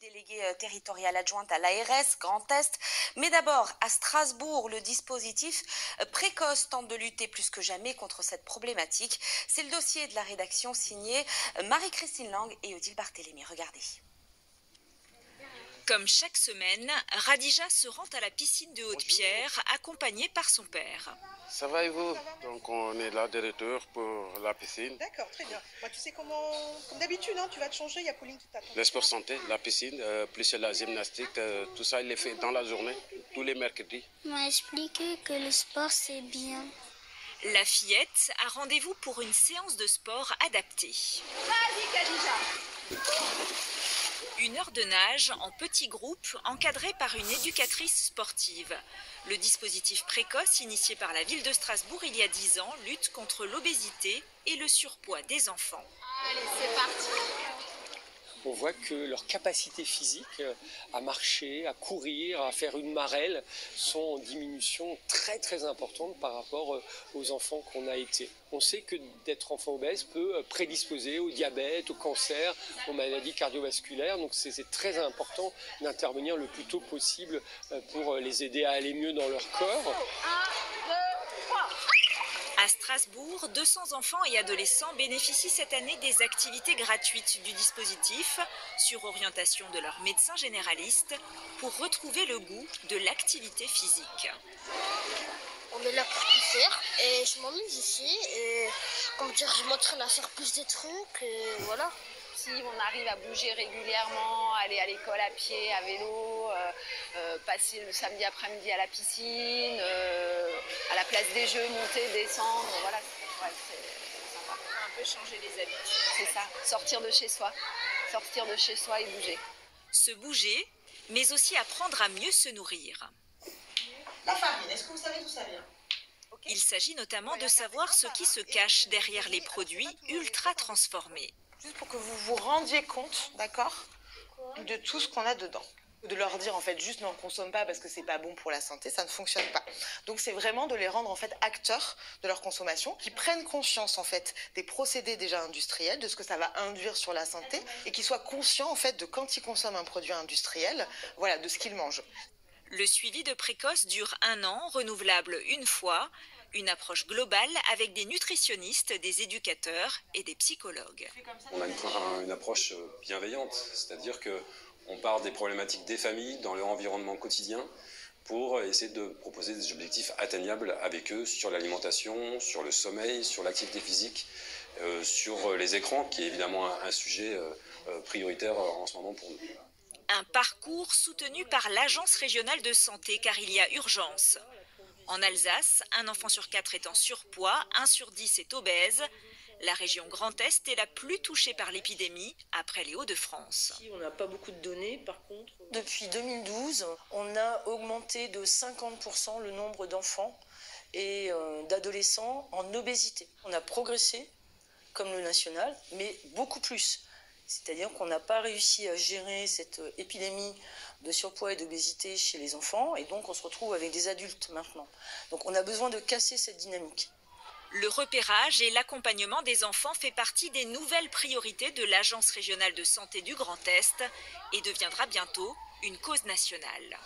déléguée territoriale adjointe à l'ARS Grand Est. Mais d'abord, à Strasbourg, le dispositif précoce tente de lutter plus que jamais contre cette problématique. C'est le dossier de la rédaction signé Marie-Christine Lang et Odile Barthélémy. Regardez. Comme chaque semaine, Radija se rend à la piscine de Haute-Pierre, accompagnée par son père. Ça va et vous? Donc on est là de retour pour la piscine. D'accord, très bien. Moi, tu sais comment, comme d'habitude, hein, tu vas te changer, il y a Pauline qui t'attend. Le sport santé, la piscine, plus la gymnastique, tout ça il est fait dans la journée, tous les mercredis. On m'a expliqué que le sport c'est bien. La fillette a rendez-vous pour une séance de sport adaptée. Vas-y, Khadija. 1 heure de nage en petits groupes encadrés par une éducatrice sportive. Le dispositif précoce initié par la ville de Strasbourg il y a 10 ans lutte contre l'obésité et le surpoids des enfants. Allez, c'est parti. On voit que leurs capacités physiques à marcher, à courir, à faire une marelle sont en diminution très très importante par rapport aux enfants qu'on a été. On sait que d'être enfant obèse peut prédisposer au diabète, au cancer, aux maladies cardiovasculaires. Donc c'est très important d'intervenir le plus tôt possible pour les aider à aller mieux dans leur corps. 1, 2, 3. À Strasbourg, 200 enfants et adolescents bénéficient cette année des activités gratuites du dispositif sur orientation de leur médecin généraliste pour retrouver le goût de l'activité physique. On est là pour tout faire et je m'amuse ici et comment dire, je m'entraîne à faire plus de trucs et voilà. Si on arrive à bouger régulièrement, aller à l'école à pied, à vélo, passer le samedi après-midi à la piscine, à la place des jeux, monter, descendre, voilà. Ouais, c'est sympa. Un peu changer les habitudes. C'est ça, sortir de chez soi et bouger. Se bouger, mais aussi apprendre à mieux se nourrir. La farine, est-ce que vous savez d'où ça vient? Il s'agit notamment de savoir ce qui se cache derrière les produits ultra transformés. Juste pour que vous vous rendiez compte, d'accord, de tout ce qu'on a dedans. De leur dire en fait juste non, on consomme pas parce que c'est pas bon pour la santé, ça ne fonctionne pas. Donc c'est vraiment de les rendre en fait acteurs de leur consommation, qui prennent conscience en fait des procédés déjà industriels, de ce que ça va induire sur la santé et qui soient conscients en fait de quand ils consomment un produit industriel, voilà, de ce qu'ils mangent. Le suivi de précoce dure 1 an, renouvelable 1 fois. Une approche globale avec des nutritionnistes, des éducateurs et des psychologues. On a une approche bienveillante, c'est-à-dire qu'on part des problématiques des familles dans leur environnement quotidien pour essayer de proposer des objectifs atteignables avec eux sur l'alimentation, sur le sommeil, sur l'activité physique, sur les écrans, qui est évidemment un sujet prioritaire en ce moment pour nous. Un parcours soutenu par l'Agence régionale de santé car il y a urgence. En Alsace, 1 enfant sur 4 est en surpoids, 1 sur 10 est obèse. La région Grand Est est la plus touchée par l'épidémie après les Hauts-de-France. On n'a pas beaucoup de données, par contre. Depuis 2012, on a augmenté de 50% le nombre d'enfants et d'adolescents en obésité. On a progressé, comme le national, mais beaucoup plus. C'est-à-dire qu'on n'a pas réussi à gérer cette épidémie de surpoids et d'obésité chez les enfants, et donc on se retrouve avec des adultes maintenant. Donc on a besoin de casser cette dynamique. Le repérage et l'accompagnement des enfants fait partie des nouvelles priorités de l'Agence régionale de santé du Grand Est et deviendra bientôt une cause nationale.